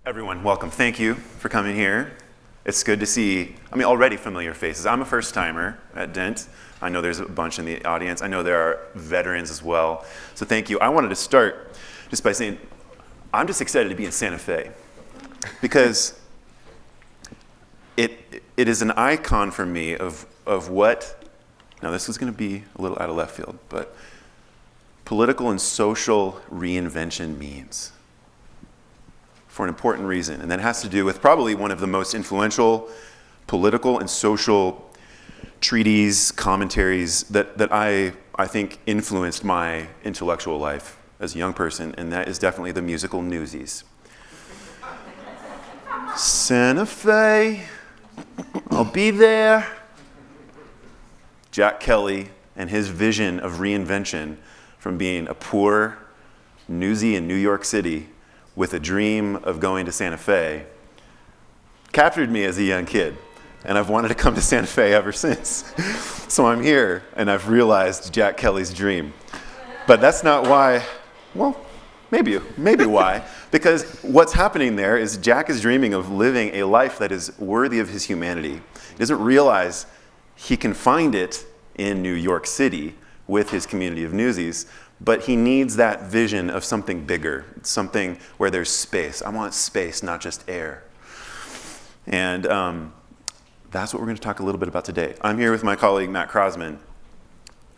Everyone, welcome. Thank you for coming here. It's good to see, already familiar faces. I'm a first-timer at Dent. I know there's a bunch in the audience. I know there are veterans as well. So thank you. I wanted to start just by saying I'm just excited to be in Santa Fe because it is an icon for me of what, now this is going to be a little out of left field, but political and social reinvention means, for an important reason. And that has to do with probably one of the most influential political and social treaties, commentaries that I think influenced my intellectual life as a young person, and that is definitely the musical Newsies. Santa Fe, I'll be there. Jack Kelly and his vision of reinvention from being a poor newsie in New York City with a dream of going to Santa Fe captured me as a young kid. And I've wanted to come to Santa Fe ever since. So I'm here, and I've realized Jack Kelly's dream. But that's not why, well, maybe why. Because what's happening there is Jack is dreaming of living a life that is worthy of his humanity. He doesn't realize he can find it in New York City with his community of newsies, but he needs that vision of something bigger, something where there's space. I want space, not just air. And that's what we're going to talk a little bit about today. I'm here with my colleague, Matt Croasmun.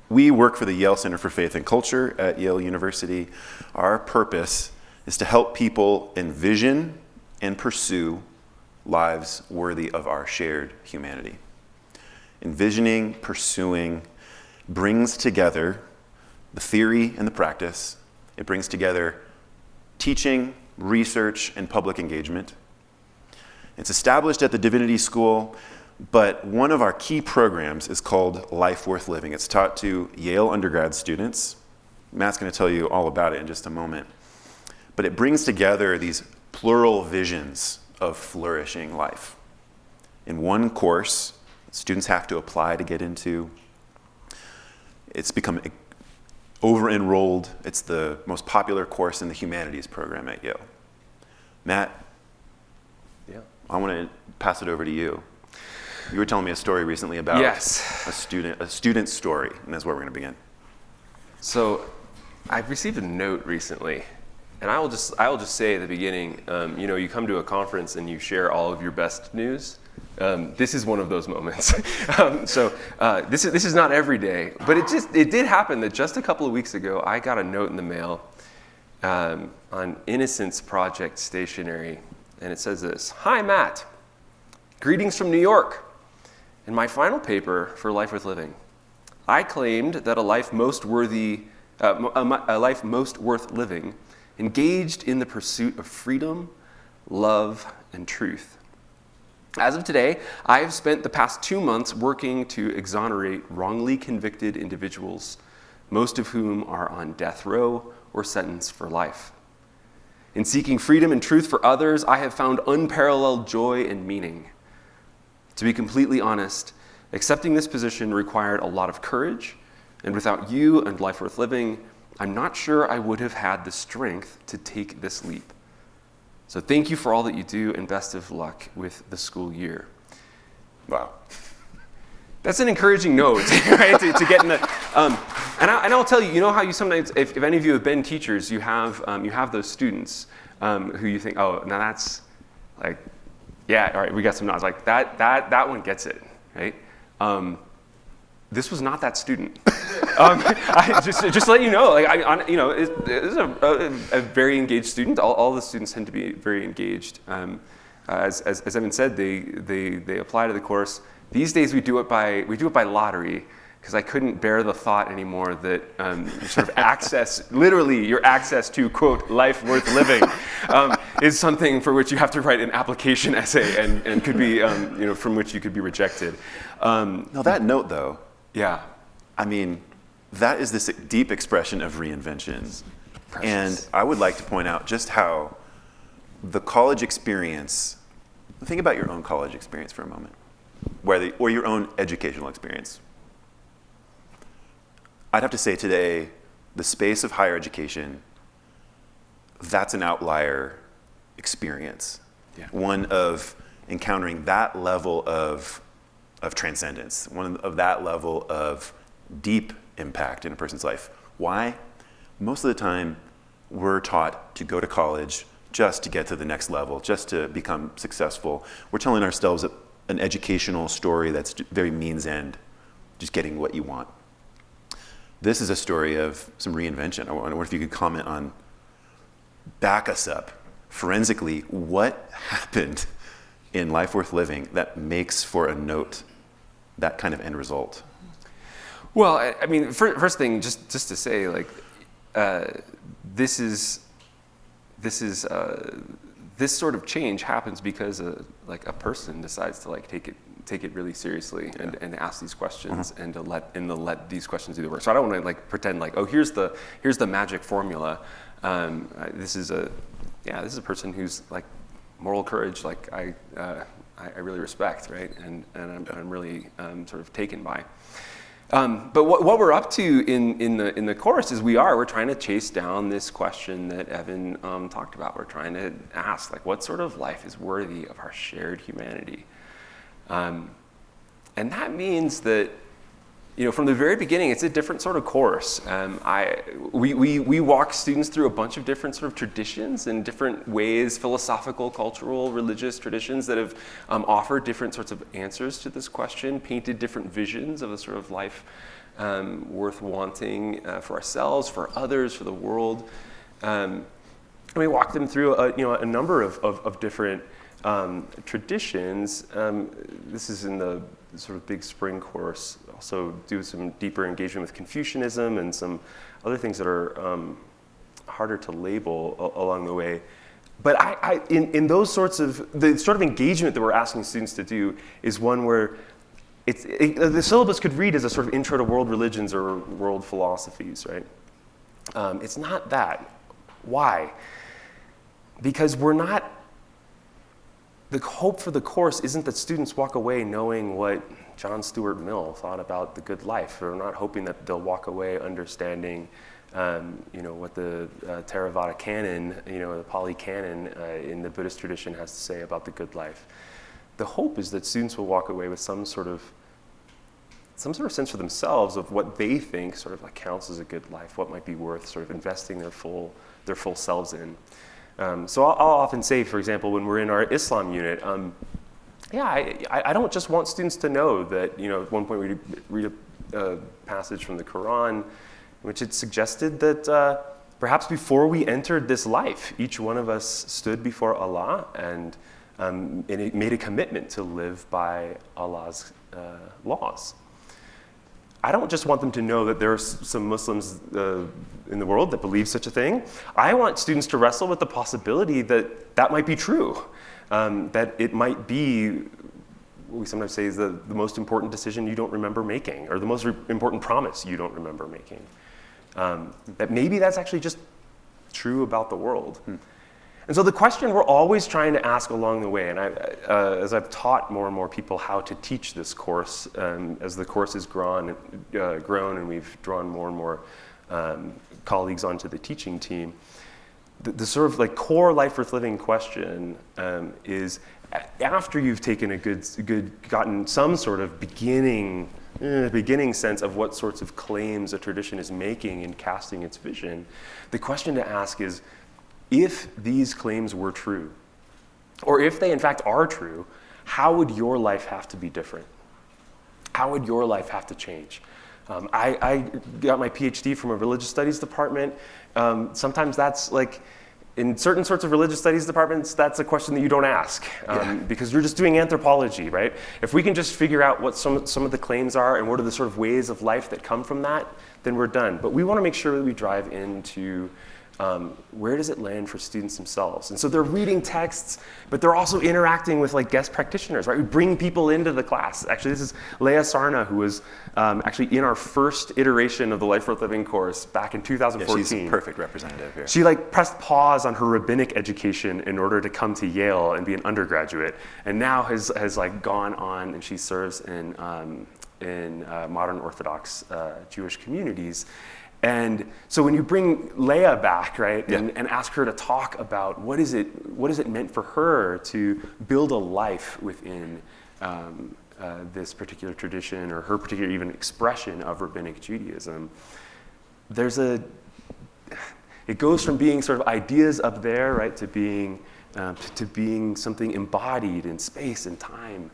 We work for the Yale Center for Faith and Culture at Yale University. Our purpose is to help people envision and pursue lives worthy of our shared humanity. Envisioning, pursuing, brings together the theory and the practice. It brings together teaching, research, and public engagement. It's established at the Divinity School, but one of our key programs is called Life Worth Living. It's taught to Yale undergrad students. Matt's going to tell you all about it in just a moment. But it brings together these plural visions of flourishing life. In one course, students have to apply to get into. It's become over-enrolled. It's the most popular course in the humanities program at Yale. Matt, yeah, I want to pass it over to you. You were telling me a story recently about a student's story, and that's where we're going to begin. So I've received a note recently, and I will just say at the beginning, you come to a conference and you share all of your best news. This is one of those moments. This is not every day, but it did happen that just a couple of weeks ago, I got a note in the mail on Innocence Project stationery, and it says this: "Hi, Matt. Greetings from New York. In my final paper for Life Worth Living, I claimed that a life most worth living engaged in the pursuit of freedom, love, and truth. As of today, I have spent the past 2 months working to exonerate wrongly convicted individuals, most of whom are on death row or sentenced for life. In seeking freedom and truth for others, I have found unparalleled joy and meaning. To be completely honest, accepting this position required a lot of courage, and without you and Life Worth Living, I'm not sure I would have had the strength to take this leap. So thank you for all that you do, and best of luck with the school year." Wow. That's an encouraging note, right? to get in the, and I'll tell you, you know how you sometimes, if any of you have been teachers, you have those students who you think, oh, now that's like, yeah, all right, we got some nods. Like that one gets it, right? This was not that student. Just to let you know, this is a very engaged student. All the students tend to be very engaged. As Evan said, they apply to the course. These days we do it by lottery, because I couldn't bear the thought anymore that sort of your access to, quote, life worth living is something for which you have to write an application essay and could be, from which you could be rejected. Now that note, though, yeah, that is this deep expression of reinvention. Precious. And I would like to point out just how the college experience, think about your own college experience for a moment, or your own educational experience. I'd have to say today, the space of higher education, that's an outlier experience, Yeah. one of encountering that level of transcendence, one of that level of deep impact in a person's life. Why? Most of the time, we're taught to go to college just to get to the next level, just to become successful. We're telling ourselves an educational story that's very means end, just getting what you want. This is a story of some reinvention. I wonder if you could comment on, back us up, forensically, what happened in Life Worth Living that makes for a note that kind of end result? Well, I mean, first thing, just to say, like, this sort of change happens because like a person decides to like take it really seriously and ask these questions and to let these questions do the work. So I don't want to like pretend like, oh, here's the magic formula. This is a person who's like moral courage, like I really respect, right? And I'm really sort of taken by. But what we're up to in the course is we're trying to chase down this question that Evan talked about. We're trying to ask, like, what sort of life is worthy of our shared humanity? And that means that, from the very beginning, it's a different sort of course. We walk students through a bunch of different sort of traditions and different ways, philosophical, cultural, religious traditions that have offered different sorts of answers to this question, painted different visions of the sort of life worth wanting for ourselves, for others, for the world. And we walk them through a number of different traditions. This is in the sort of big spring course. Also do some deeper engagement with Confucianism and some other things that are harder to label along the way. But in those sorts of, the sort of engagement that we're asking students to do is one where the syllabus could read as a sort of intro to world religions or world philosophies, right? It's not that. Why? Because the hope for the course isn't that students walk away knowing what John Stuart Mill thought about the good life. We're not hoping that they'll walk away understanding, what the Theravada canon, the Pali canon in the Buddhist tradition has to say about the good life. The hope is that students will walk away with some sort of sense for themselves of what they think sort of like counts as a good life, what might be worth sort of investing their full selves in. So I'll often say, for example, when we're in our Islam unit, I don't just want students to know that, at one point we read a passage from the Quran in which it suggested that perhaps before we entered this life, each one of us stood before Allah and it made a commitment to live by Allah's laws. I don't just want them to know that there are some Muslims in the world that believe such a thing. I want students to wrestle with the possibility that might be true, that it might be what we sometimes say is the most important decision you don't remember making, or the most important promise you don't remember making. That maybe that's actually just true about the world. And so the question we're always trying to ask along the way, and as I've taught more and more people how to teach this course, as the course has grown and we've drawn more and more colleagues onto the teaching team, the sort of like core life worth living question is, after you've taken gotten some sort of beginning sense of what sorts of claims a tradition is making in casting its vision, the question to ask is, if these claims were true, or if they in fact are true, how would your life have to be different? How would your life have to change? I got my PhD from a religious studies department. Sometimes that's like, in certain sorts of religious studies departments, that's a question that you don't ask because you're just doing anthropology, right? If we can just figure out what some of the claims are and what are the sort of ways of life that come from that, then we're done. But we want to make sure that we drive into where does it land for students themselves? And so they're reading texts, but they're also interacting with like guest practitioners, right? We bring people into the class. Actually, this is Leah Sarna, who was actually in our first iteration of the Life Worth Living course back in 2014. Yeah, she's a perfect representative here. She like pressed pause on her rabbinic education in order to come to Yale and be an undergraduate, and now has like gone on and she serves in modern Orthodox Jewish communities. And so when you bring Leia back, right, Yeah. and ask her to talk about what is it meant for her to build a life within this particular tradition or her particular even expression of rabbinic Judaism, it goes from being sort of ideas up there, right, to being something embodied in space and time.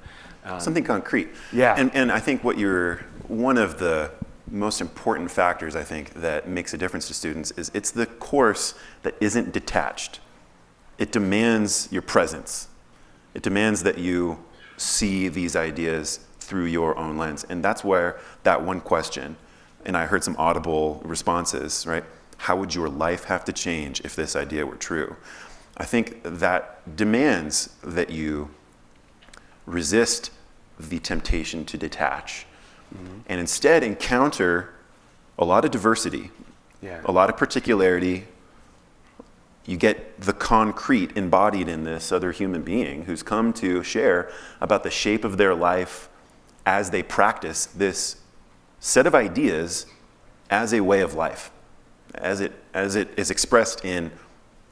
Something concrete. Yeah. And I think one of the most important factors, I think, that makes a difference to students is it's the course that isn't detached. It demands your presence. It demands that you see these ideas through your own lens. And that's where that one question, and I heard some audible responses, right? How would your life have to change if this idea were true? I think that demands that you resist the temptation to detach and instead encounter a lot of diversity, a lot of particularity. You get the concrete embodied in this other human being who's come to share about the shape of their life as they practice this set of ideas as a way of life, as it is expressed in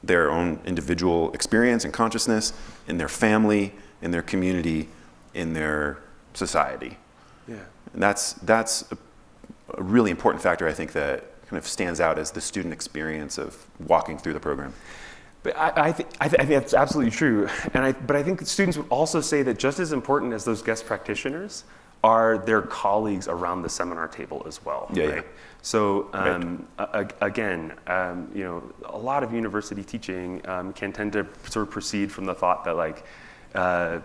their own individual experience and consciousness, in their family, in their community, in their society. Yeah. And that's a really important factor, I think, that kind of stands out as the student experience of walking through the program. But I think that's absolutely true. But I think students would also say that just as important as those guest practitioners are their colleagues around the seminar table as well. Yeah, right? yeah. So again, a lot of university teaching can tend to sort of proceed from the thought that like the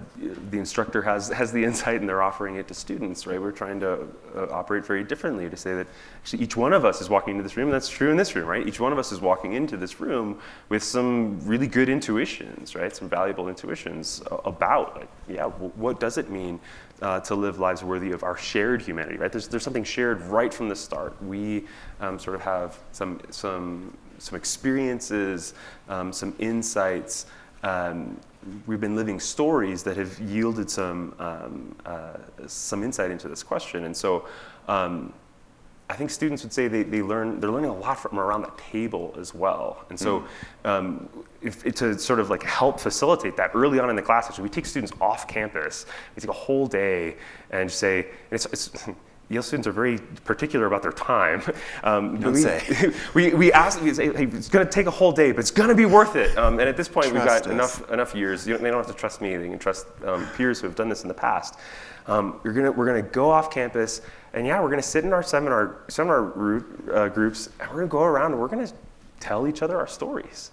instructor has the insight and they're offering it to students, right? We're trying to operate very differently to say that actually each one of us is walking into this room, and that's true in this room, right? Each one of us is walking into this room with some really good intuitions, right? Some valuable intuitions about, like, what does it mean to live lives worthy of our shared humanity, right? There's something shared right from the start. We sort of have some experiences, some insights. We've been living stories that have yielded some insight into this question, and so I think students would say they're learning a lot from around the table as well. And so to sort of like help facilitate that early on in the class, actually, we take students off campus. We take a whole day and say, Yale students are very particular about their time. We ask, we say, hey, it's going to take a whole day, but it's going to be worth it. And at this point, we've got enough years. They don't have to trust me. They can trust peers who have done this in the past. We're going to go off campus, and we're going to sit in our seminar groups, and we're going to go around and we're going to tell each other our stories.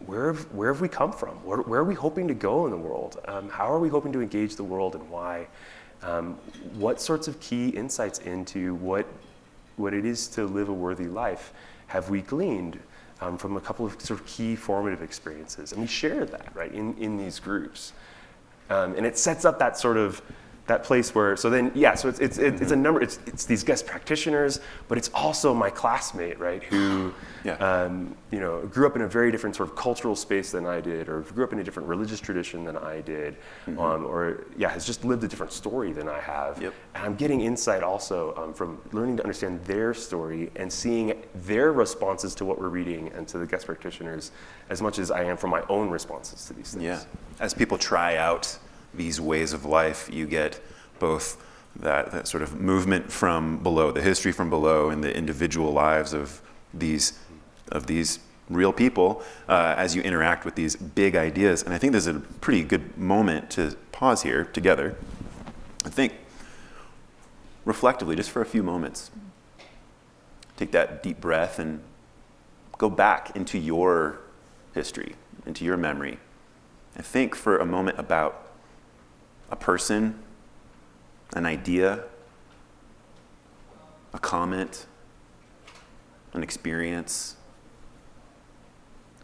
Where have we come from? Where are we hoping to go in the world? How are we hoping to engage the world, and why? What sorts of key insights into what it is to live a worthy life have we gleaned from a couple of sort of key formative experiences? And we share that, right, in these groups. And it sets up that sort of that place where, so it's a number, it's these guest practitioners, but it's also my classmate, right, who grew up in a very different sort of cultural space than I did, or grew up in a different religious tradition than I did, or has just lived a different story than I have. Yep. And I'm getting insight also from learning to understand their story and seeing their responses to what we're reading and to the guest practitioners as much as I am from my own responses to these things. Yeah. As people try out these ways of life, you get both that sort of movement from below, the history from below, and the individual lives of these real people as you interact with these big ideas. And I think there's a pretty good moment to pause here together and think reflectively just for a few moments. Take that deep breath and go back into your history, into your memory, and think for a moment about a person, an idea, a comment, an experience.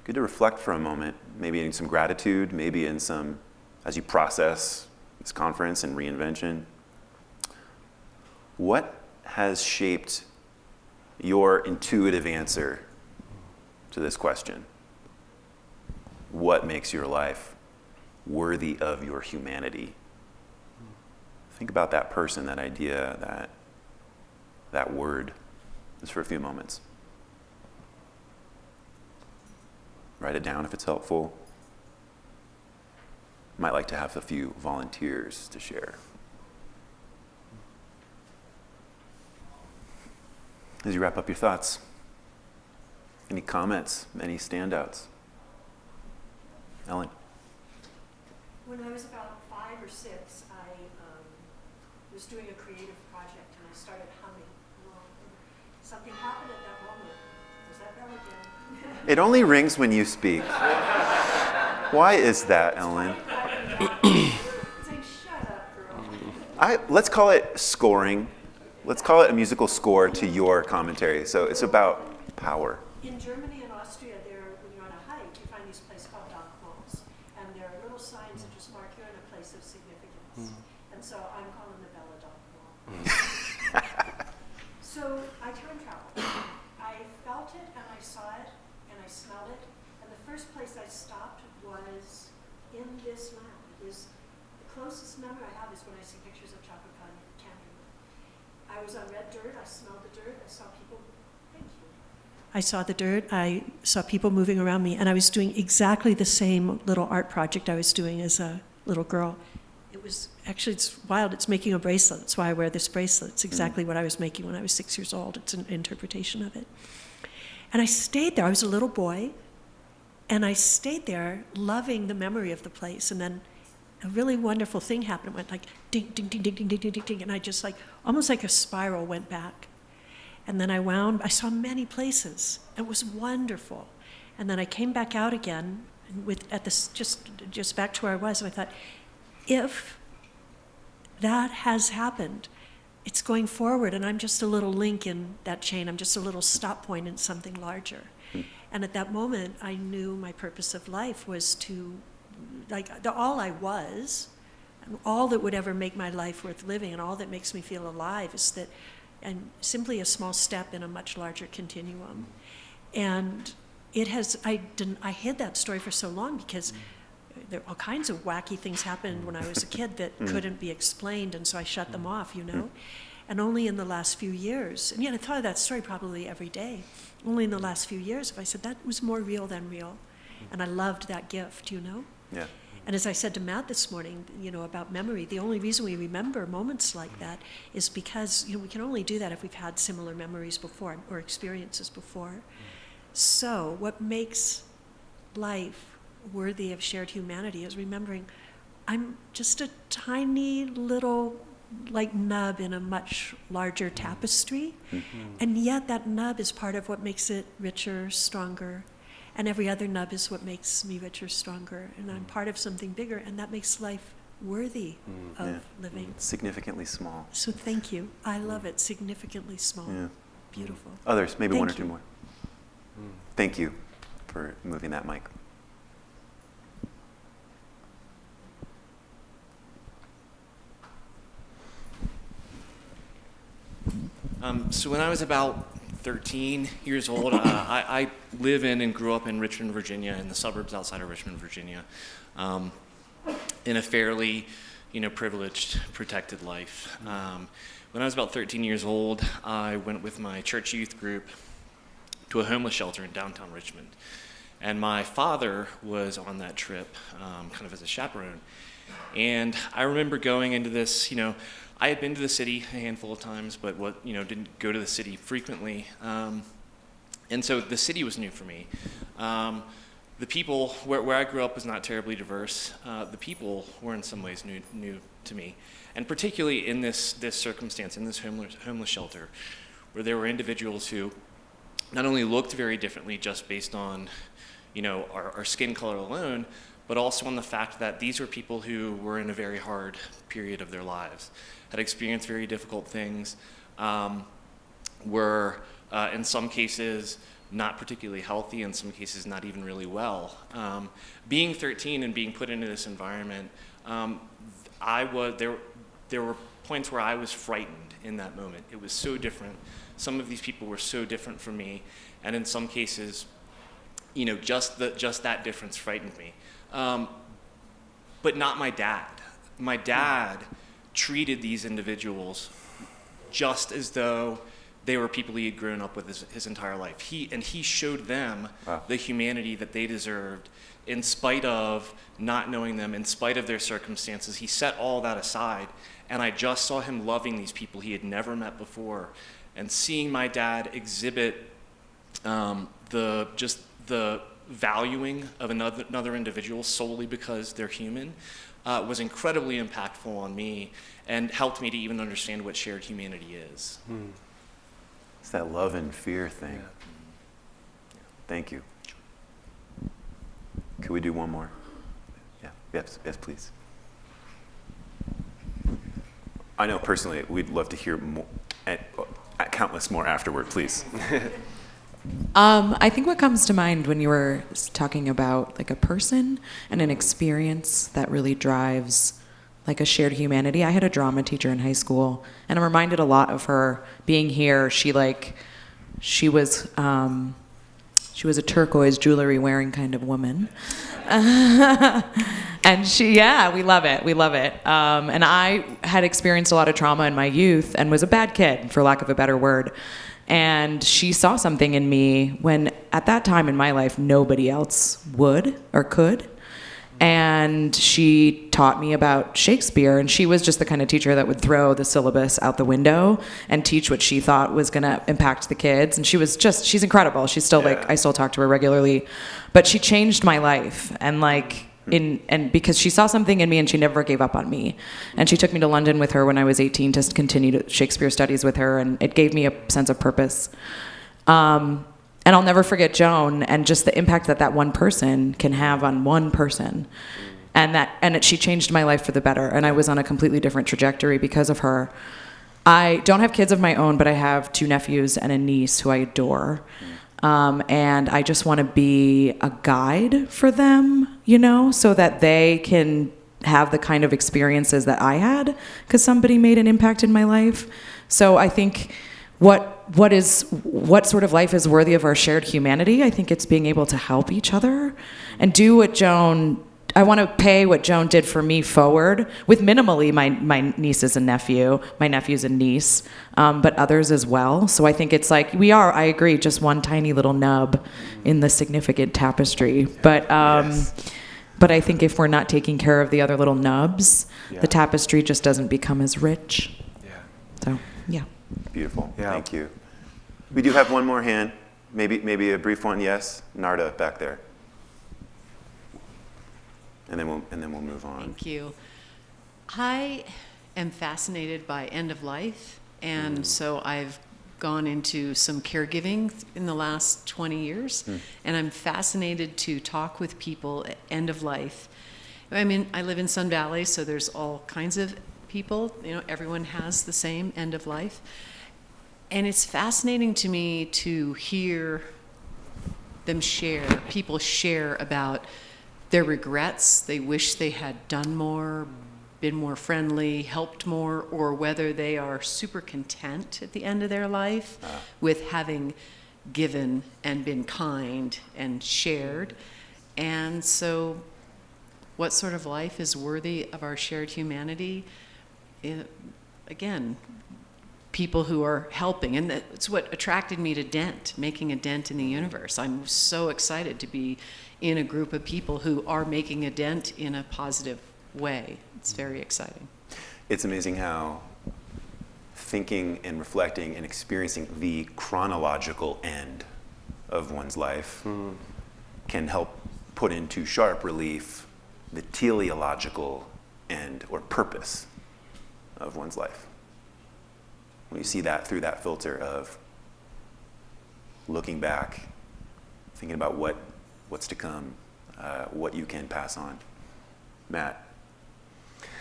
Good to reflect for a moment, maybe in some gratitude, maybe in some, as you process this conference and reinvention. What has shaped your intuitive answer to this question? What makes your life worthy of your humanity? Think about that person, that idea, that word. just for a few moments. Write it down if it's helpful. Might like to have a few volunteers to share. As you wrap up your thoughts, any comments, any standouts? Ellen? When I was about 5 or 6, I was doing a creative project and I started humming along. Something happened at that moment. Was that bell again? It only rings when you speak. Why is that, Ellen? It's like, shut up, girl. Let's call it scoring. Let's call it a musical score to your commentary. So it's about power. In Germany and Austria, when you're on a hike, you find these places called Denkmals, and there are little signs that just mark you're in a place of significance. And so I'm calling the Bella Denkmal. So I time traveled. I felt it, and I saw it, and I smelled it, and the first place I stopped was in this land. It is the closest memory I have is when I see pictures of chocolate candy. I was on red dirt, I smelled the dirt, I saw people, thank you. I saw the dirt, I saw people moving around me, and I was doing exactly the same little art project I was doing as a little girl. It was, actually it's wild, it's making a bracelet, that's why I wear this bracelet. It's exactly what I was making when I was 6 years old, it's an interpretation of it. And I stayed there, I was a little boy, and I stayed there loving the memory of the place, and then a really wonderful thing happened. It went like ding, ding, ding, ding, ding, ding, ding, ding, and I just like, almost like a spiral went back. And then I saw many places. It was wonderful. And then I came back out again just back to where I was, and I thought, if that has happened, it's going forward, and I'm just a little link in that chain. I'm just a little stop point in something larger. And at that moment, I knew my purpose of life was to all I was, and all that would ever make my life worth living, and all that makes me feel alive is that, and simply a small step in a much larger continuum. And I hid that story for so long because there all kinds of wacky things happened when I was a kid that couldn't be explained, and so I shut them off, And only in the last few years, and yet I thought of that story probably every day, only in the last few years have I said that was more real than real. And I loved that gift, Yeah. And as I said to Matt this morning, about memory, the only reason we remember moments like that is because, we can only do that if we've had similar memories before or experiences before. So what makes life worthy of shared humanity is remembering I'm just a tiny little nub in a much larger tapestry, and yet that nub is part of what makes it richer, stronger. And every other nub is what makes me richer, stronger. And I'm part of something bigger, and that makes life worthy of living. Significantly small. So thank you. I love it. Significantly small. Yeah. Beautiful. Others, maybe Thank one or you. two more. Thank you for moving that mic. So when I was about 13 years old, I live in and grew up in Richmond, Virginia, in the suburbs outside of Richmond, Virginia, in a fairly, privileged, protected life. When I was about 13 years old, I went with my church youth group to a homeless shelter in downtown Richmond. And my father was on that trip, kind of as a chaperone. And I remember going into this, I had been to the city a handful of times, but didn't go to the city frequently. And so the city was new for me. The people, where I grew up was not terribly diverse. The people were in some ways new to me. And particularly in this circumstance, in this homeless shelter, where there were individuals who not only looked very differently just based on, our skin color alone, but also on the fact that these were people who were in a very hard period of their lives, had experienced very difficult things, were in some cases not particularly healthy, in some cases not even really well. Being 13 and being put into this environment, there were points where I was frightened in that moment. It was so different. Some of these people were so different from me, and in some cases, just that difference frightened me. But not my dad. My dad treated these individuals just as though they were people he had grown up with his entire life. He showed them Wow. the humanity that they deserved in spite of not knowing them, in spite of their circumstances. He set all that aside, and I just saw him loving these people he had never met before, and seeing my dad exhibit the valuing of another individual solely because they're human was incredibly impactful on me and helped me to even understand what shared humanity is. It's that love and fear thing. Thank you. Could we do one more? Yeah. Yes, please. I know personally we'd love to hear more, countless more afterward, please. I think what comes to mind when you were talking about like a person and an experience that really drives like a shared humanity. I had a drama teacher in high school, and I'm reminded a lot of her being here. She was a turquoise jewelry wearing kind of woman. And we love it. And I had experienced a lot of trauma in my youth and was a bad kid, for lack of a better word. And she saw something in me when, at that time in my life, nobody else would or could. And she taught me about Shakespeare, and she was just the kind of teacher that would throw the syllabus out the window and teach what she thought was going to impact the kids. And she's incredible. She's still I still talk to her regularly, but she changed my life. And because she saw something in me and she never gave up on me. And she took me to London with her when I was 18 to continue Shakespeare studies with her, and it gave me a sense of purpose. And I'll never forget Joan and just the impact that one person can have on one person. She changed my life for the better, and I was on a completely different trajectory because of her. I don't have kids of my own, but I have 2 nephews and a niece who I adore. And I just want to be a guide for them, so that they can have the kind of experiences that I had because somebody made an impact in my life. So I think what sort of life is worthy of our shared humanity? I think it's being able to help each other and do what I want to pay what Joan did for me forward with minimally my nieces and nephew, my nephew's and niece, but others as well. So I think it's like I agree, just one tiny little nub in the significant tapestry. But but I think if we're not taking care of the other little nubs, the tapestry just doesn't become as rich. Yeah. So, yeah. Beautiful. Yeah. Thank you. We do have one more hand. Maybe a brief one. Yes, Narda back there. And then we'll move on. Thank you. I am fascinated by end of life, and so I've gone into some caregiving in the last 20 years, and I'm fascinated to talk with people at end of life. I mean, I live in Sun Valley, so there's all kinds of people. Everyone has the same end of life, and it's fascinating to me to hear people share about their regrets. They wish they had done more, been more friendly, helped more, or whether they are super content at the end of their life with having given and been kind and shared. And so what sort of life is worthy of our shared humanity? Again, people who are helping. And that's what attracted me to Dent, making a dent in the universe. I'm so excited to be in a group of people who are making a dent in a positive way. It's very exciting. It's amazing how thinking and reflecting and experiencing the chronological end of one's life can help put into sharp relief the teleological end or purpose of one's life. When you see that through that filter of looking back, thinking about what's to come, what you can pass on. Matt,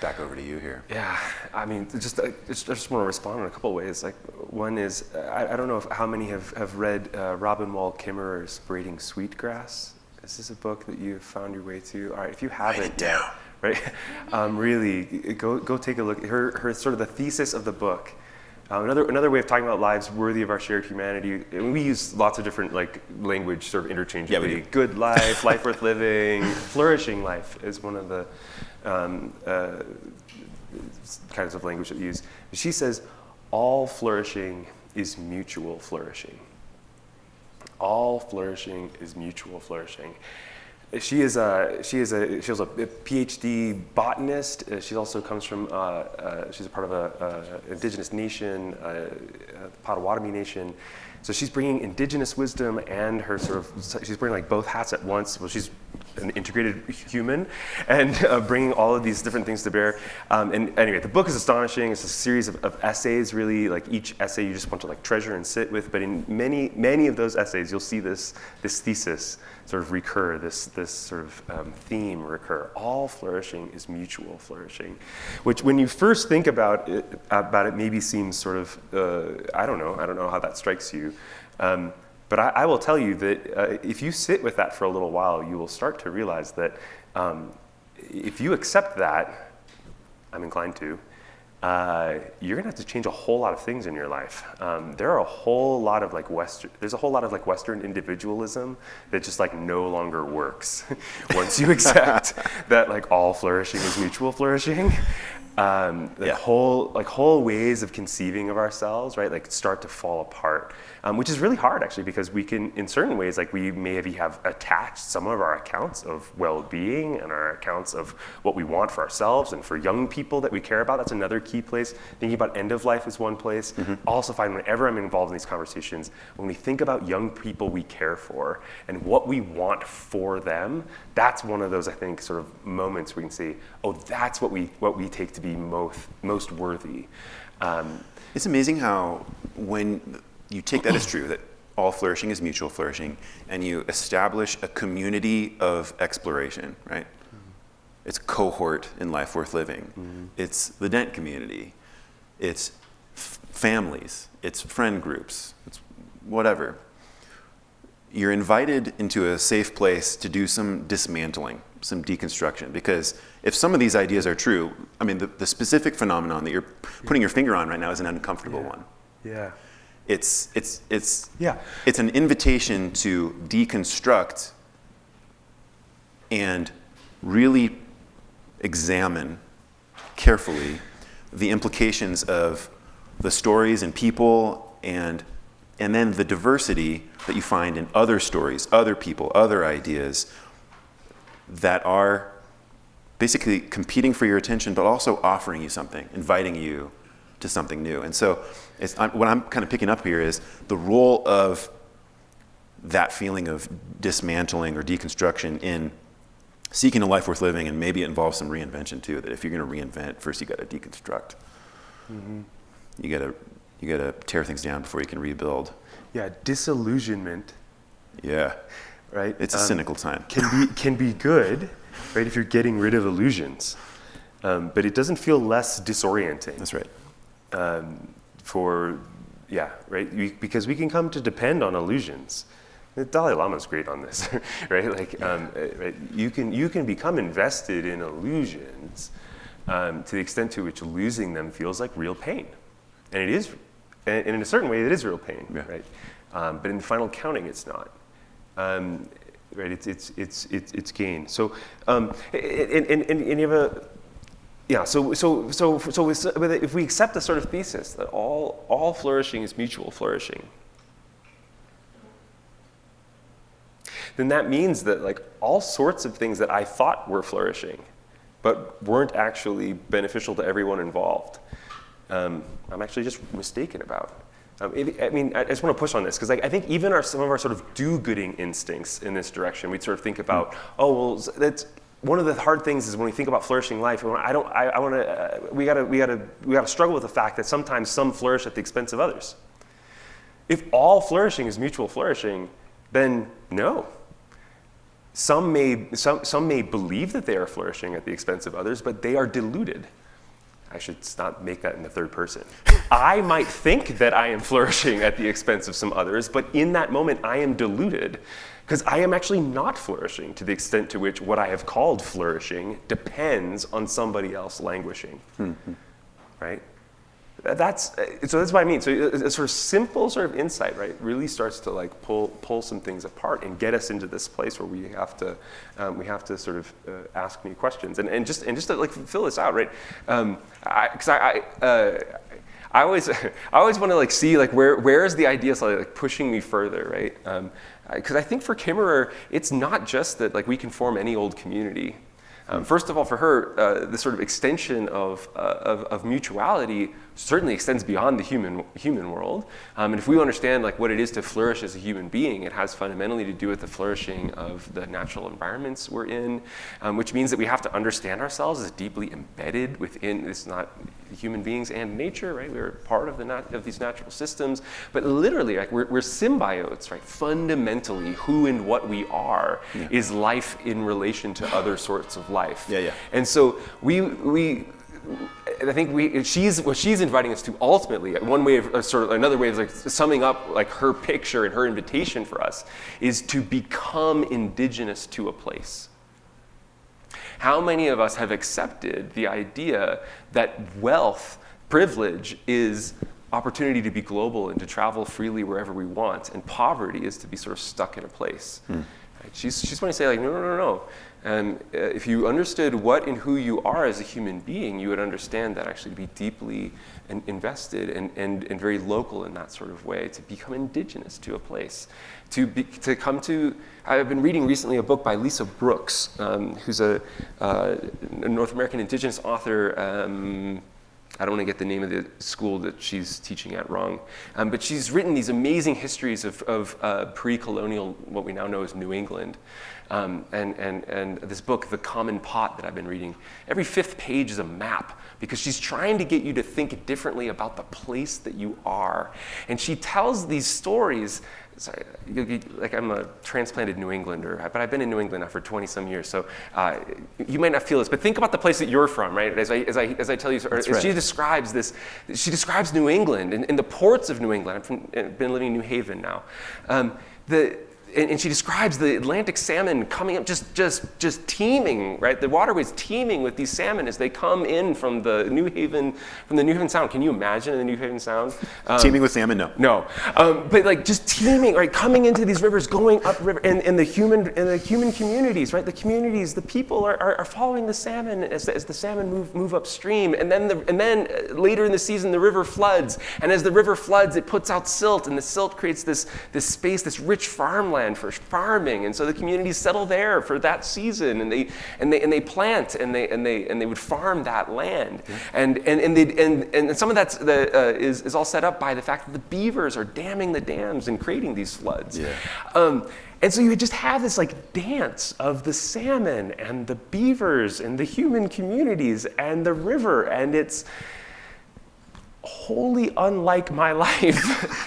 back over to you here. Yeah, I mean, I just want to respond in a couple of ways. Like, one is, I don't know how many have read Robin Wall Kimmerer's Braiding Sweetgrass. Is this a book that you've found your way to? All right, if you haven't, Write it down. Right? Really, go take a look. Her sort of the thesis of the book. Another way of talking about lives worthy of our shared humanity, and we use lots of different language sort of interchangeably. Yeah, we do. Good life, life worth living, flourishing life is one of the kinds of language that we use. She says all flourishing is mutual flourishing. All flourishing is mutual flourishing. She was a PhD botanist. She also comes from, she's a part of a indigenous nation, the Potawatomi Nation. So she's bringing indigenous wisdom and her she's bringing like both hats at once. Well, she's an integrated human and bringing all of these different things to bear. And anyway, the book is astonishing. It's a series of essays, really. Like each essay you just want to like treasure and sit with. But in many of those essays, you'll see this thesis sort of recur, this sort of theme recur. All flourishing is mutual flourishing, which when you first think about it maybe seems sort of, I don't know how that strikes you. But I will tell you that if you sit with that for a little while, you will start to realize that if you accept that, I'm inclined to, you're gonna have to change a whole lot of things in your life. There's a whole lot of like Western individualism that just like no longer works once you accept that like all flourishing is mutual flourishing. Whole ways of conceiving of ourselves, right, like start to fall apart, which is really hard actually, because we can, in certain ways, like we maybe have attached some of our accounts of well-being and our accounts of what we want for ourselves and for young people that we care about. That's another key place. Thinking about end of life is one place. Also find whenever I'm involved in these conversations, when we think about young people we care for and what we want for them, that's one of those, I think, sort of moments where we can say, oh, that's what we take to be most worthy. It's amazing how when you take that as true, that all flourishing is mutual flourishing, and you establish a community of exploration, right? It's cohort in life worth living. It's the Dent community. It's families. It's friend groups. It's whatever. You're invited into a safe place to do some dismantling, some deconstruction, because if some of these ideas are true, I mean, the specific phenomenon that you're putting your finger on right now is an uncomfortable one. Yeah. It's an invitation to deconstruct and really examine carefully the implications of the stories and people and then the diversity that you find in other stories, other people, other ideas that are basically competing for your attention, but also offering you something, inviting you to something new. And so what I'm kind of picking up here is the role of that feeling of dismantling or deconstruction in seeking a life worth living, and maybe it involves some reinvention too, that if you're going to reinvent, first you got to deconstruct. You got to tear things down before you can rebuild. Yeah, disillusionment. Yeah. Right? It's a cynical time. Can be good, right, if you're getting rid of illusions. But it doesn't feel less disorienting. That's right. Because we can come to depend on illusions. The Dalai Lama is great on this, right? Like, right? You can become invested in illusions to the extent to which losing them feels like real pain, and it is, and in a certain way, it is real pain, right? But in the final counting, it's not. Right? It's gain. So, and you have a. Yeah, so if we accept the sort of thesis that all flourishing is mutual flourishing, then that means that like all sorts of things that I thought were flourishing, but weren't actually beneficial to everyone involved, I'm actually just mistaken about. I just want to push on this because I think even some of our sort of do-gooding instincts in this direction, we'd sort of think about, that's. One of the hard things is when we think about flourishing life, we gotta struggle with the fact that sometimes some flourish at the expense of others. If all flourishing is mutual flourishing, then no. Some may believe that they are flourishing at the expense of others, but they are deluded. I should not make that in the third person. I might think that I am flourishing at the expense of some others, but in that moment I am deluded. Because I am actually not flourishing to the extent to which what I have called flourishing depends on somebody else languishing, right? That's what I mean. So a sort of simple sort of insight, right, really starts to like pull some things apart and get us into this place where we have to sort of ask new questions and just to like fill this out, right? Because I always want to like see like where is the idea like pushing me further, right? Because I think for Kimmerer, it's not just that like we can form any old community. First of all, for her, the sort of extension of mutuality certainly extends beyond the human world. And if we understand like what it is to flourish as a human being, it has fundamentally to do with the flourishing of the natural environments we're in, which means that we have to understand ourselves as deeply embedded within this, not human beings and nature, right? We're part of these natural systems, but literally like we're symbiotes, right? Fundamentally, who and what we are is life in relation to other sorts of life. Yeah. And so I think what she's inviting us to ultimately, one way of sort of another way of like summing up like her picture and her invitation for us is to become indigenous to a place. How many of us have accepted the idea that wealth, privilege is opportunity to be global and to travel freely wherever we want, and poverty is to be sort of stuck in a place? Right? She's going to say like, no. And if you understood what and who you are as a human being, you would understand that actually to be deeply invested and very local in that sort of way, to become indigenous to a place, to come to. I've been reading recently a book by Lisa Brooks, who's a North American indigenous author. I don't want to get the name of the school that she's teaching at wrong, but she's written these amazing histories of pre-colonial, what we now know as New England. And this book, The Common Pot, that I've been reading, every 5th page is a map, because she's trying to get you to think differently about the place that you are. And she tells these stories. Sorry, like I'm a transplanted New Englander, but I've been in New England now for 20-some years, so you might not feel this, but think about the place that you're from, right? As I tell you, right. She describes this. She describes New England and the ports of New England. I've been living in New Haven now. And she describes the Atlantic salmon coming up, just teeming, right? The waterways teeming with these salmon as they come in from the New Haven Sound. Can you imagine in the New Haven Sound? Teeming with salmon? No. But like just teeming, right? Coming into these rivers, going up river, and the human communities, right? The communities, the people are following the salmon as the salmon move upstream, and then later in the season the river floods, and as the river floods, it puts out silt, and the silt creates this space, this rich farmland for farming, and so the communities settle there for that season, and they plant and they would farm that land, and some of that is all set up by the fact that the beavers are damming the dams and creating these floods. And so you would just have this like dance of the salmon and the beavers and the human communities and the river, and it's wholly unlike my life.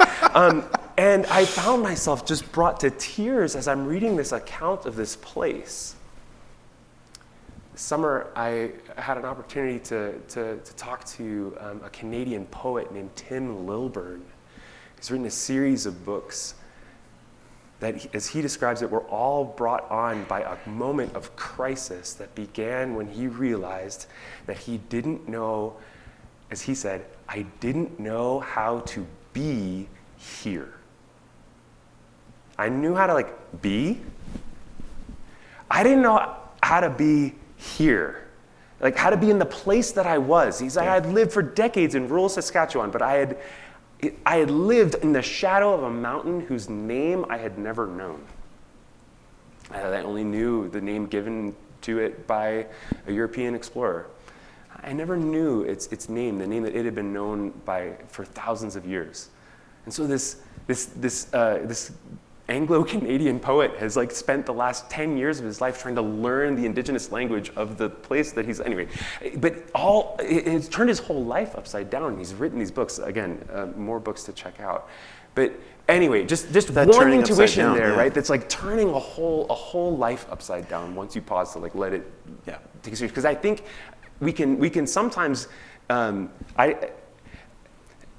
And I found myself just brought to tears as I'm reading this account of this place. This summer, I had an opportunity to talk to a Canadian poet named Tim Lilburn. He's written a series of books that, as he describes it, were all brought on by a moment of crisis that began when he realized that he didn't know, as he said, I didn't know how to be here. I knew how to like be. I didn't know how to be here, like how to be in the place that I was. He's like, I had lived for decades in rural Saskatchewan, but I had lived in the shadow of a mountain whose name I had never known. I only knew the name given to it by a European explorer. I never knew its name, the name that it had been known by for thousands of years. And so this Anglo-Canadian poet has like spent the last 10 years of his life trying to learn the indigenous language of the place that he's, anyway. But it's turned his whole life upside down. He's written these books, again, more books to check out. But anyway, just that one intuition down, there, right? That's like turning a whole life upside down once you pause to like let it take a serious. Because I think we can sometimes,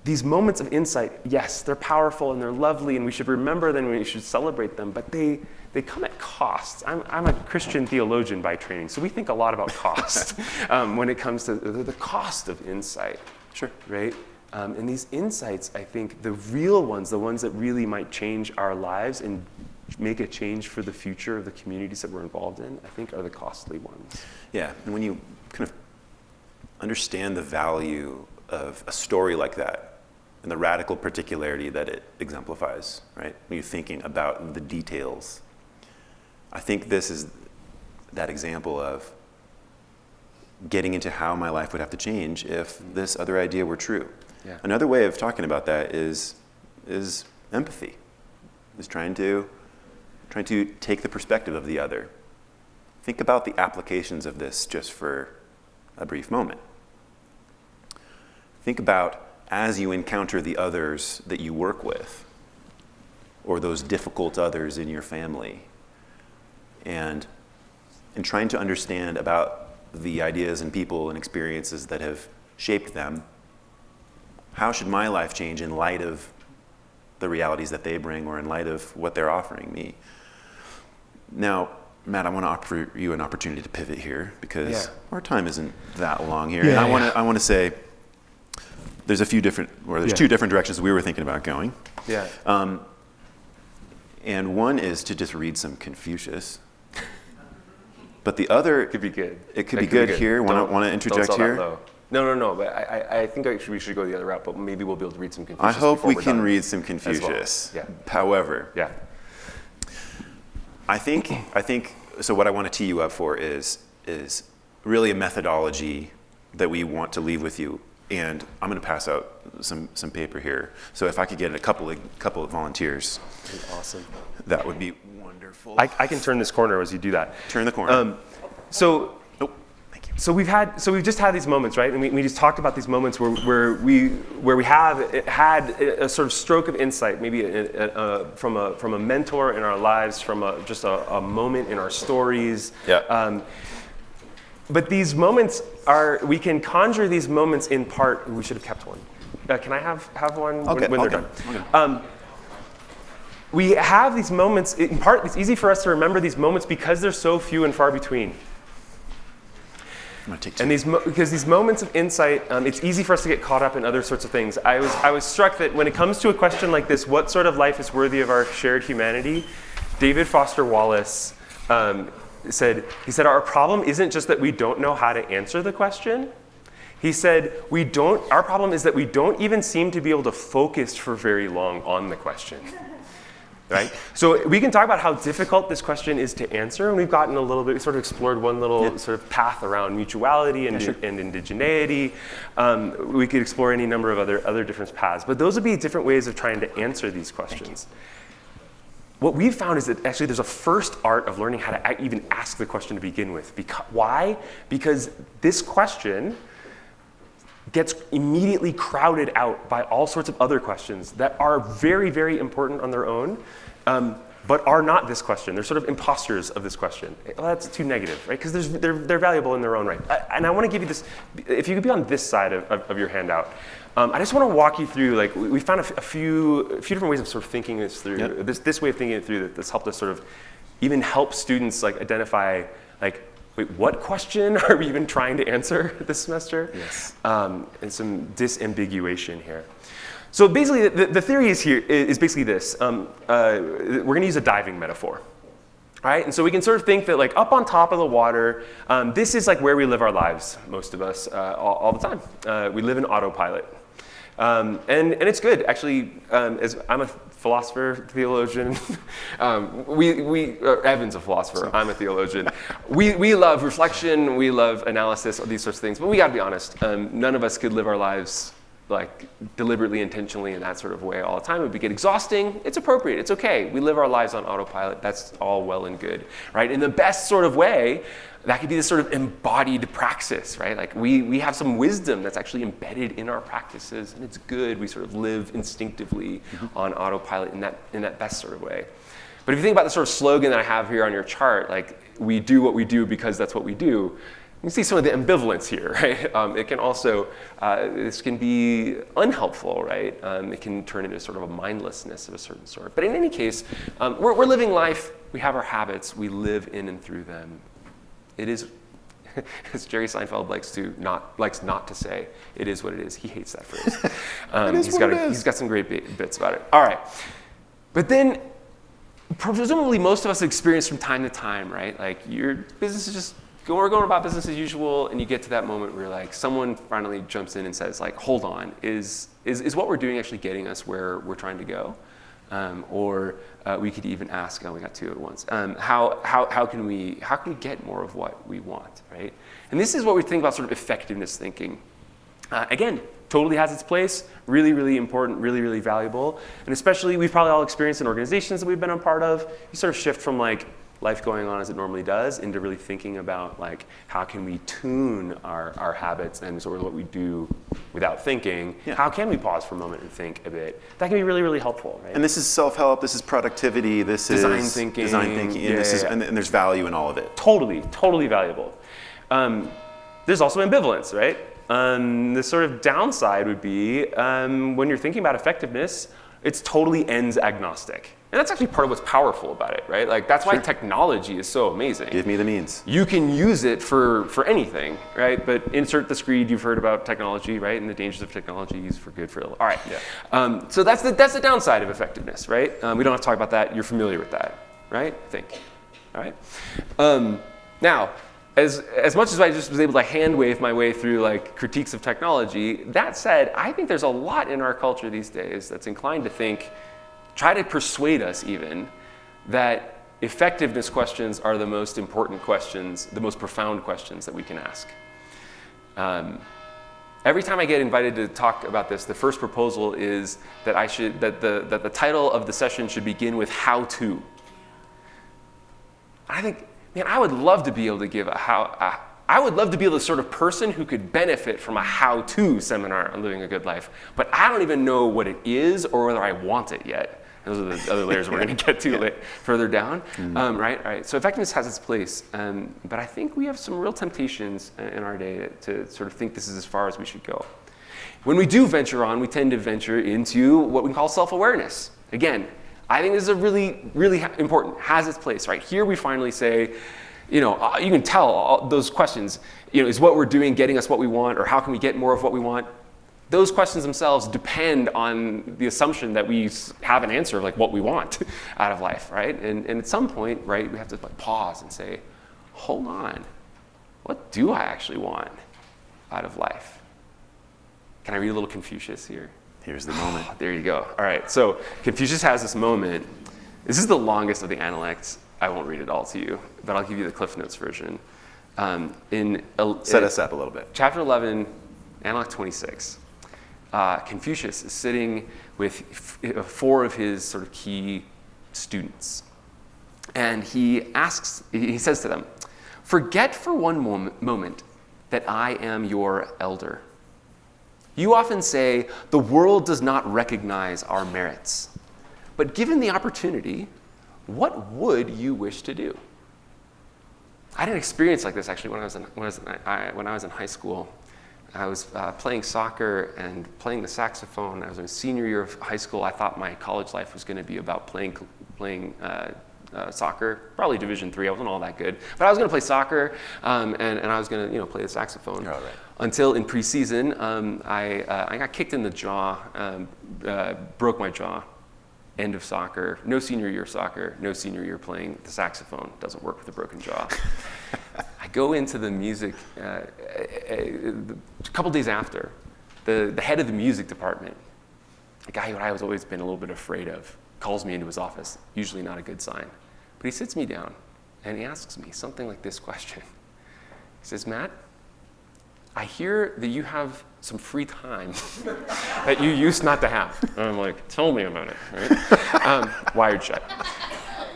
these moments of insight, yes, they're powerful and they're lovely, and we should remember them and we should celebrate them, but they come at costs. I'm a Christian theologian by training, so we think a lot about cost when it comes to the cost of insight. Sure. Right? And these insights, I think, the real ones, the ones that really might change our lives and make a change for the future of the communities that we're involved in, I think are the costly ones. Yeah, and when you kind of understand the value of a story like that and the radical particularity that it exemplifies, right? When you're thinking about the details. I think this is that example of getting into how my life would have to change if this other idea were true. Yeah. Another way of talking about that is empathy, is trying to take the perspective of the other. Think about the applications of this just for a brief moment. Think about as you encounter the others that you work with, or those difficult others in your family, and trying to understand about the ideas and people and experiences that have shaped them. How should my life change in light of the realities that they bring or in light of what they're offering me? Now, Matt, I want to offer you an opportunity to pivot here because our time isn't that long here. And I want to say there's two different directions we were thinking about going. Yeah. And one is to just read some Confucius. But the other Could be good. It could be good here. Want to interject here? No. But I think we should go the other route. But maybe we'll be able to read some Confucius. I hope we can done read some Confucius. well. However, I think so. What I want to tee you up for is really a methodology that we want to leave with you. And I'm going to pass out some paper here. So if I could get a couple of volunteers, awesome. That would be wonderful. I can turn this corner as you do that. Turn the corner. Thank you. So we've just had these moments, right? And we just talked about these moments where we had a sort of stroke of insight, maybe from a mentor in our lives, from just a moment in our stories. Yeah. But these moments we can conjure these moments in part. We should have kept one. Can I have one when they're done? Okay. We have these moments, in part, it's easy for us to remember these moments because they're so few and far between. I'm gonna take two. And because these moments of insight, it's easy for us to get caught up in other sorts of things. I was struck that when it comes to a question like this, what sort of life is worthy of our shared humanity? David Foster Wallace said, our problem isn't just that we don't know how to answer the question. He said, our problem is that we don't even seem to be able to focus for very long on the question. Right? So we can talk about how difficult this question is to answer, and we've gotten we sort of explored one little sort of path around mutuality and indigeneity. We could explore any number of other different paths, but those would be different ways of trying to answer these questions. What we've found is that actually there's a first art of learning how to even ask the question to begin with. Why? Because this question gets immediately crowded out by all sorts of other questions that are very, very important on their own, but are not this question. They're sort of imposters of this question. Well, that's too negative, right? Because they're valuable in their own right. And I want to give you this, if you could be on this side of your handout. I just want to walk you through, we found a few different ways of sort of thinking this through. Yep. This way of thinking it through that's helped us sort of even help students identify, wait, what question are we even trying to answer this semester? Yes. And some disambiguation here. So basically, the theory is basically this. We're going to use a diving metaphor. All right? And so we can sort of think that up on top of the water, this is where we live our lives, most of us, all the time. We live in autopilot. And it's good, actually, as I'm a philosopher, theologian. Evan's a philosopher, I'm a theologian. We love reflection, we love analysis, all these sorts of things, but we gotta be honest, none of us could live our lives deliberately, intentionally in that sort of way all the time. It would get exhausting. It's appropriate, it's okay. We live our lives on autopilot, that's all well and good, right? In the best sort of way, that could be this sort of embodied praxis, right? We have some wisdom that's actually embedded in our practices, and it's good. We sort of live instinctively on autopilot in that best sort of way. But if you think about the sort of slogan that I have here on your chart, we do what we do because that's what we do, you can see some of the ambivalence here, right? It can also, this can be unhelpful, right? It can turn into sort of a mindlessness of a certain sort. But in any case, we're living life, we have our habits, we live in and through them. It is, as Jerry Seinfeld likes not to say, it is what it is. He hates that phrase. He's got some great bits about it. All right. But then, presumably most of us experience from time to time, right? Your business is just we're going about business as usual, and you get to that moment where like someone finally jumps in and says like, hold on, is what we're doing actually getting us where we're trying to go? Or we could even ask, oh, we got two at once. How can we get more of what we want, right? And this is what we think about sort of effectiveness thinking. Again, totally has its place, really, really important, really, really valuable. And especially, we've probably all experienced in organizations that we've been a part of, you sort of shift from like life going on as it normally does into really thinking about like, how can we tune our habits and sort of what we do without thinking? Yeah. How can we pause for a moment and think a bit? That can be really, really helpful, right? And this is self-help, this is productivity, this Design is thinking. design thinking, and, and there's value in all of it. Totally valuable. There's also ambivalence, right? The sort of downside would be when you're thinking about effectiveness, it's totally ends agnostic. And that's actually part of what's powerful about it, right? Like that's why technology is so amazing. Give me the means. You can use it for anything, right? But insert the screed, you've heard about technology, right? And the dangers of technology used for good, for ill. All right. Yeah. So that's the downside of effectiveness, right? We don't have to talk about that. You're familiar with that, right? I think. All right. Now, as much as I just was able to hand wave my way through like critiques of technology, that said, I think there's a lot in our culture these days that's inclined to try to persuade us even, that effectiveness questions are the most important questions, the most profound questions that we can ask. Every time I get invited to talk about this, the first proposal is that that the title of the session should begin with "How to." I think, man, I would love to be able to give I would love to be the sort of person who could benefit from a how-to seminar on living a good life, but I don't even know what it is or whether I want it yet. Those are the other layers we're going to get to further down, right? So effectiveness has its place, but I think we have some real temptations in our day to sort of think this is as far as we should go. When we do venture on, we tend to venture into what we call self-awareness. Again, I think this is a really, really important, has its place, right? Here we finally say, you can tell all those questions, is what we're doing getting us what we want, or how can we get more of what we want? Those questions themselves depend on the assumption that we have an answer of like what we want out of life, right? And at some point, right, we have to like pause and say, hold on, what do I actually want out of life? Can I read a little Confucius here? Here's the moment. There you go. All right, so Confucius has this moment. This is the longest of the Analects. I won't read it all to you, but I'll give you the Cliff Notes version. Set us up a little bit. Chapter 11, Analect 26. Confucius is sitting with four of his sort of key students. And he says to them, "Forget for one moment that I am your elder. You often say the world does not recognize our merits. But given the opportunity, what would you wish to do?" I had an experience like this actually when I was in high school. I was playing soccer and playing the saxophone. I was in a senior year of high school. I thought my college life was going to be about playing soccer, probably Division III. I wasn't all that good, but I was going to play soccer and I was going to play the saxophone. You're all right. Until in preseason, I got kicked in the jaw, broke my jaw. End of soccer. No senior year soccer. No senior year playing the saxophone. Doesn't work with a broken jaw. I go into the music a couple days after. The head of the music department, a guy who I was always been a little bit afraid of, calls me into his office. Usually not a good sign. But he sits me down and he asks me something like this question. He says, "Matt, I hear that you have some free time that you used not to have." And I'm like, "Tell me about it," right? Wired shut.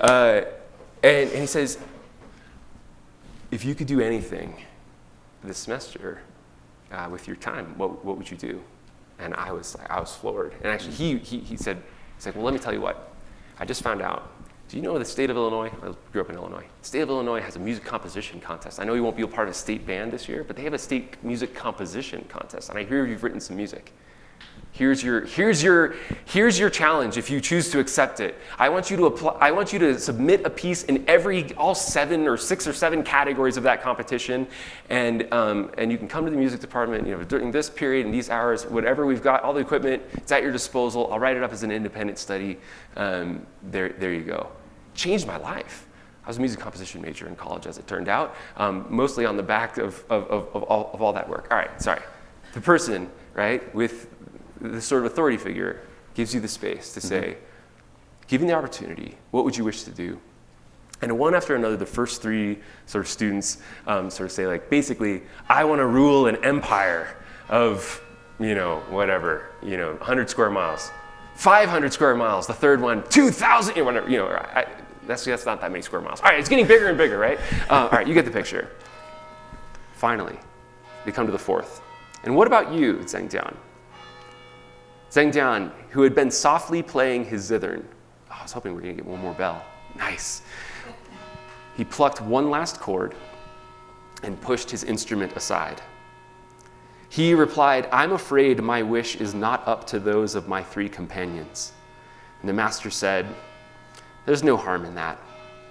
And he says, "If you could do anything this semester with your time, what would you do?" And I was floored. And actually, he said, "Well, let me tell you what. I just found out. Do you know the state of Illinois?" I grew up in Illinois. The state of Illinois has a music composition contest. I know you won't be a part of a state band this year, but they have a state music composition contest. And I hear you've written some music. Here's your challenge if you choose to accept it. I want you to apply. I want you to submit a piece in all 7 or 6 or 7 categories of that competition, and you can come to the music department. During this period and these hours, whatever we've got, all the equipment, it's at your disposal. I'll write it up as an independent study. There you go. Changed my life. I was a music composition major in college, as it turned out, mostly on the back of all that work. All right, sorry. The person, right, with the sort of authority figure gives you the space to say, given the opportunity, what would you wish to do? And one after another, the first three sort of students sort of say, like, basically, I want to rule an empire of, whatever, 100 square miles, 500 square miles. The third one, 2,000, whatever, that's not that many square miles. All right, it's getting bigger and bigger, right? All right, you get the picture. Finally, they come to the fourth. And what about you, Zhengjian? Zhengjian, who had been softly playing his zithern. Oh, I was hoping we were going to get one more bell. Nice. He plucked one last chord and pushed his instrument aside. He replied, I'm afraid my wish is not up to those of my three companions. And the master said, there's no harm in that.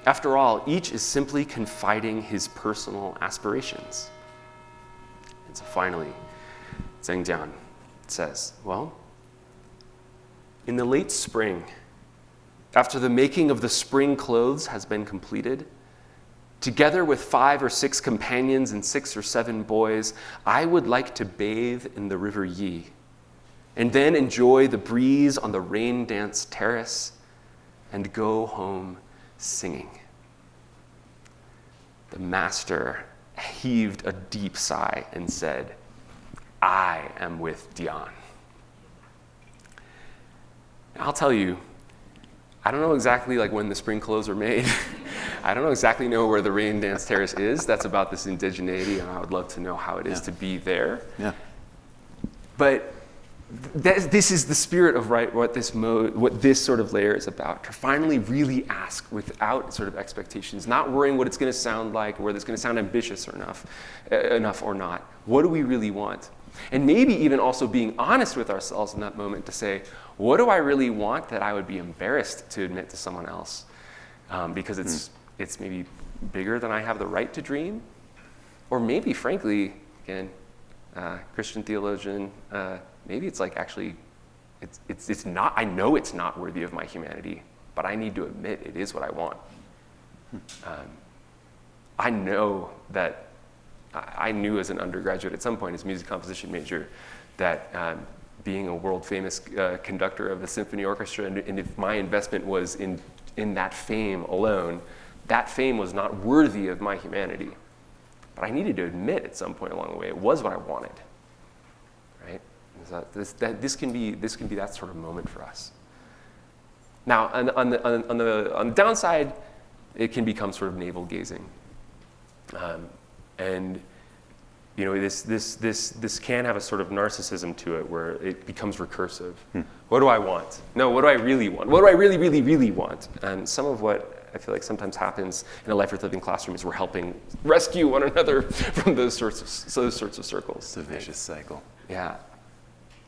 After all, each is simply confiding his personal aspirations. And so finally, Zhengjian says, well, in the late spring, after the making of the spring clothes has been completed, together with 5 or 6 companions and 6 or 7 boys, I would like to bathe in the river Yi, and then enjoy the breeze on the rain dance terrace and go home singing. The master heaved a deep sigh and said, I am with Dian. I'll tell you, I don't know exactly when the spring clothes are made. I don't exactly know where the rain dance terrace is. That's about this indigeneity, and I would love to know how it is to be there. Yeah. But this is the spirit of what this sort of layer is about. To finally really ask without sort of expectations, not worrying what it's going to sound like, or whether it's going to sound ambitious or enough or not. What do we really want? And maybe even also being honest with ourselves in that moment to say, what do I really want that I would be embarrassed to admit to someone else? Because it's maybe bigger than I have the right to dream. Or maybe, frankly, again, Christian theologian, maybe it's actually, it's not, I know it's not worthy of my humanity, but I need to admit it is what I want. I know that I knew as an undergraduate at some point as a music composition major that being a world famous conductor of a symphony orchestra, and if my investment was in that fame alone, that fame was not worthy of my humanity. But I needed to admit at some point along the way it was what I wanted, right? This can be that sort of moment for us. Now, on the downside, it can become sort of navel gazing. And this can have a sort of narcissism to it where it becomes recursive. What do I want? No, what do I really want? What do I really, really, really want? And some of what I feel like sometimes happens in a Life Worth Living classroom is we're helping rescue one another from those sorts of circles. It's a vicious cycle. Yeah.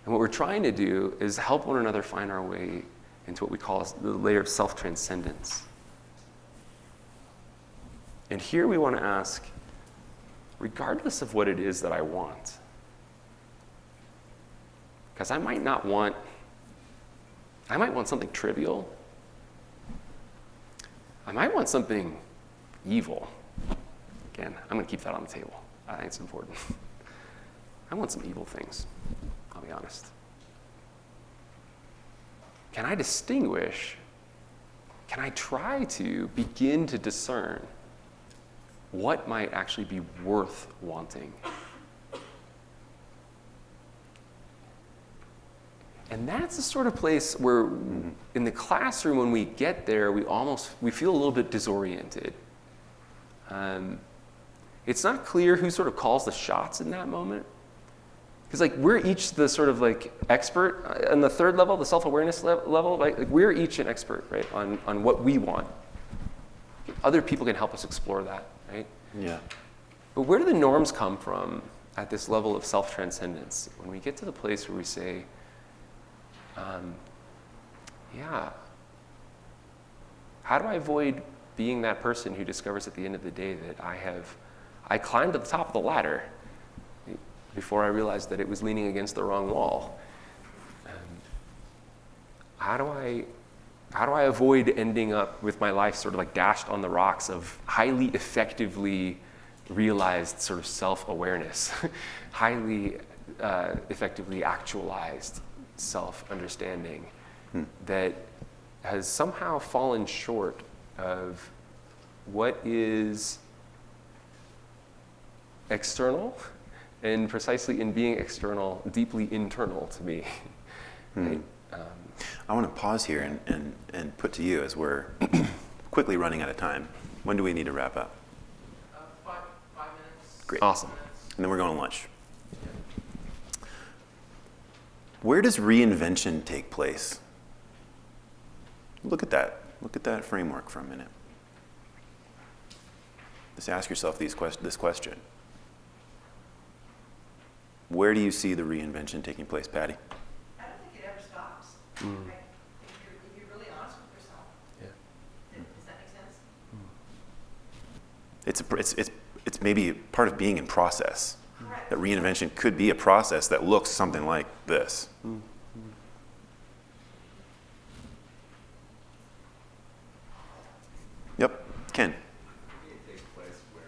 And what we're trying to do is help one another find our way into what we call the layer of self-transcendence. And here we want to ask, regardless of what it is that I want, because I might want something trivial. I might want something evil. Again, I'm going to keep that on the table. I think it's important. I want some evil things, I'll be honest. Can I distinguish? Can I try to begin to discern what might actually be worth wanting? And that's the sort of place where in the classroom, when we get there, we feel a little bit disoriented. It's not clear who sort of calls the shots in that moment. Because we're each the sort of expert on the third level, the self-awareness level, we're each an expert, right, on what we want. Other people can help us explore that, right? Yeah. But where do the norms come from at this level of self-transcendence? When we get to the place where we say, how do I avoid being that person who discovers at the end of the day that I climbed to the top of the ladder before I realized that it was leaning against the wrong wall? How do avoid ending up with my life sort of like dashed on the rocks of highly effectively realized sort of self-awareness, highly effectively actualized self-understanding that has somehow fallen short of what is external, and precisely in being external, deeply internal to me. Right? I want to pause here and put to you, as we're quickly running out of time, when do we need to wrap up? 5 minutes. Great. Awesome. And then we're going to lunch. Where does reinvention take place? Look at that. Look at that framework for a minute. Just ask yourself this question. Where do you see the reinvention taking place, Patty? I don't think it ever stops. If you're really honest with yourself. Yeah. Does that make sense? It's maybe part of being in process. Correct. That reinvention could be a process that looks something like this. Yep, Ken. For me, it takes place where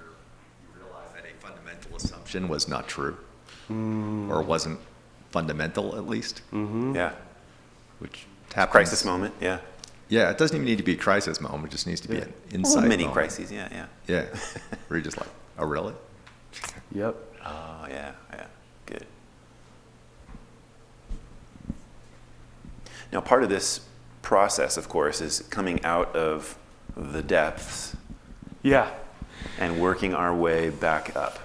you realize that a fundamental assumption was not true, or wasn't fundamental at least, Yeah. which happens. Crisis moment, yeah. Yeah, it doesn't even need to be a crisis moment. It just needs to be an insight Mini moment. crises, yeah. Yeah, where you're just like, oh, really? Yep. Oh, yeah, good. Now, part of this process, of course, is coming out of the depths Yeah. and working our way back up.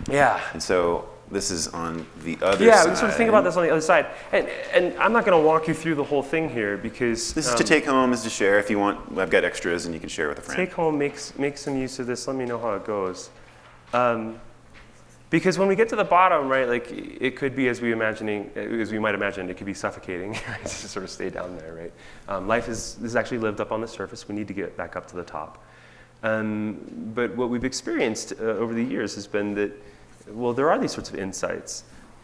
Yeah. And so this is on the other Yeah, side. we can sort of think about this on the other side. And I'm not going to walk you through the whole thing here because This is to take home, is to share. If you want, I've got extras and you can share with a friend. take home, make some use of this. Let me know how it goes. Because when we get to the bottom, right, like it could be as we might imagine, it could be suffocating, right, to sort of stay down there, right? Life is actually lived up on the surface. We need to get back up to the top. But what we've experienced over the years has been that, well, there are these sorts of insights.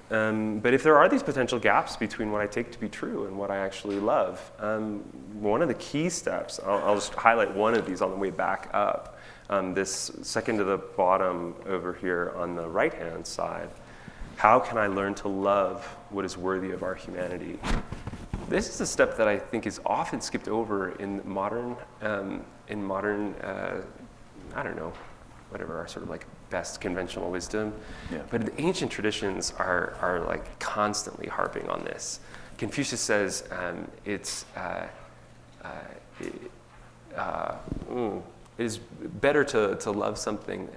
But if there are these potential gaps between what I take to be true and what I actually love, one of the key steps, I'll just highlight one of these on the way back up. This second to the bottom over here on the right-hand side, how can I learn to love what is worthy of our humanity? This is a step that I think is often skipped over in modern, I don't know, whatever our sort of like best conventional wisdom. Yeah. But the ancient traditions are like constantly harping on this. Confucius says it is better to love something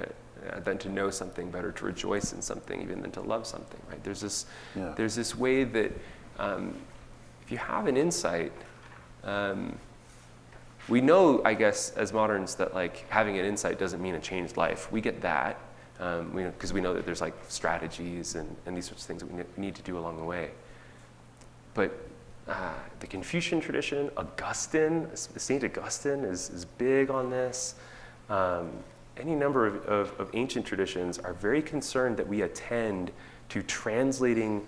than to know something, better to rejoice in something even than to love something, right? There's this way that if you have an insight, we know, I guess, as moderns that like having an insight doesn't mean a changed life. We get that, because we know that there's like strategies and these sorts of things that we need to do along the way. But the Confucian tradition, Saint Augustine is big on this. Any number of ancient traditions are very concerned that we attend to translating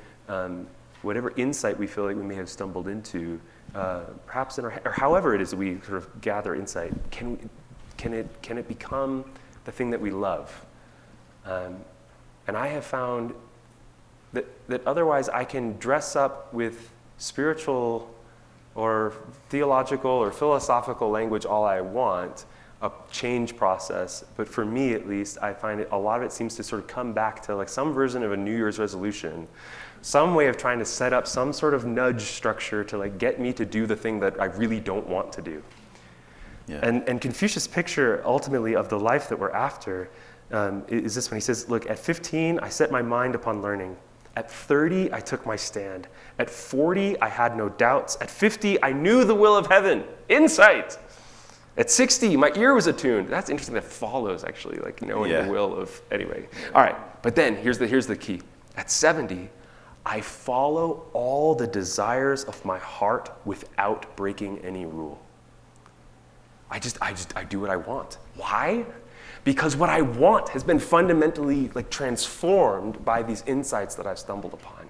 whatever insight we feel like we may have stumbled into, perhaps in our head, or however it is that we sort of gather insight. Can it become the thing that we love? And I have found that otherwise I can dress up with spiritual or theological or philosophical language all I want, a change process, but for me at least, I find a lot of it seems to sort of come back to like some version of a New Year's resolution, some way of trying to set up some sort of nudge structure to like get me to do the thing that I really don't want to do. Yeah. And Confucius' picture ultimately of the life that we're after is this one. He says, look, at 15, I set my mind upon learning. At 30, I took my stand. At 40, I had no doubts. At 50, I knew the will of heaven. Insight. At 60, my ear was attuned. That's interesting. That follows, actually, like knowing the will of, anyway. All right, but then here's the key. At 70, I follow all the desires of my heart without breaking any rule. I do what I want. Why? Because what I want has been fundamentally like transformed by these insights that I've stumbled upon.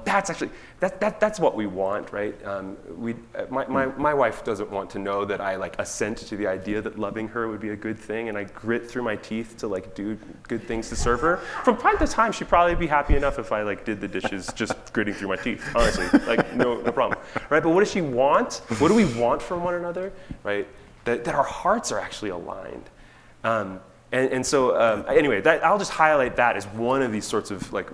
That's actually, that's what we want, right? My wife doesn't want to know that I like assent to the idea that loving her would be a good thing, and I grit through my teeth to like do good things to serve her. From time to time, she'd probably be happy enough if I like did the dishes just gritting through my teeth, honestly, like no problem, right? But what does she want? What do we want from one another, right? That our hearts are actually aligned. So anyway, I'll just highlight that as one of these sorts of like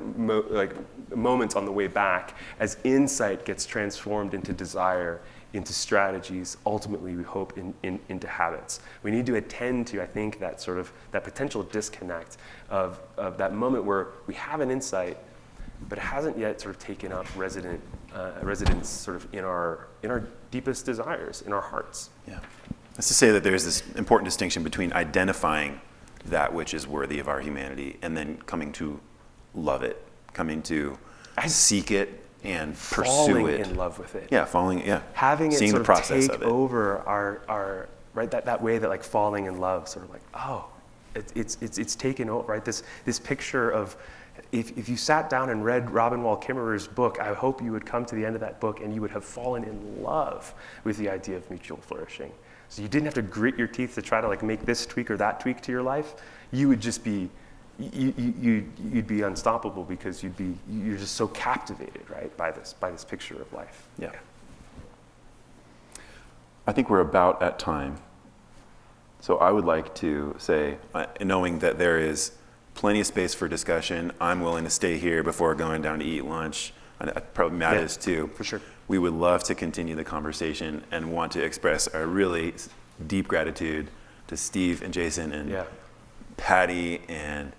moments on the way back as insight gets transformed into desire, into strategies, ultimately we hope into habits. We need to attend to, I think, that sort of that potential disconnect of that moment where we have an insight, but it hasn't yet sort of taken up residence sort of in our deepest desires, in our hearts. Yeah. That's to say that there's this important distinction between identifying that which is worthy of our humanity and then coming to love it, coming to seek it and pursue falling it. In love with it. Yeah, Having it seeing sort the process take of it. over our right, that way that like falling in love, sort of like, oh, it's taken over, right? This picture of if you sat down and read Robin Wall Kimmerer's book, I hope you would come to the end of that book and you would have fallen in love with the idea of mutual flourishing. So you didn't have to grit your teeth to try to like make this tweak or that tweak to your life. You would just be, you'd be unstoppable because you're just so captivated, right, by this picture of life. Yeah. I think we're about at time. So I would like to say, knowing that there is plenty of space for discussion, I'm willing to stay here before going down to eat lunch. Probably Matt is too. For sure. We would love to continue the conversation and want to express our really deep gratitude to Steve and Jason and Patty and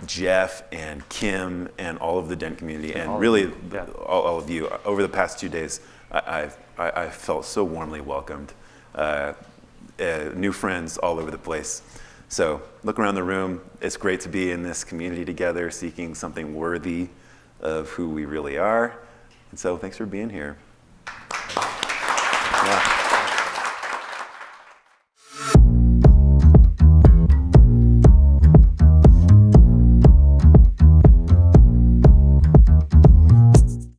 Jeff and Kim and all of the Dent community and really all of you. Over the past 2 days, I felt so warmly welcomed. New friends all over the place. So look around the room. It's great to be in this community together, seeking something worthy of who we really are. And so thanks for being here. Yeah.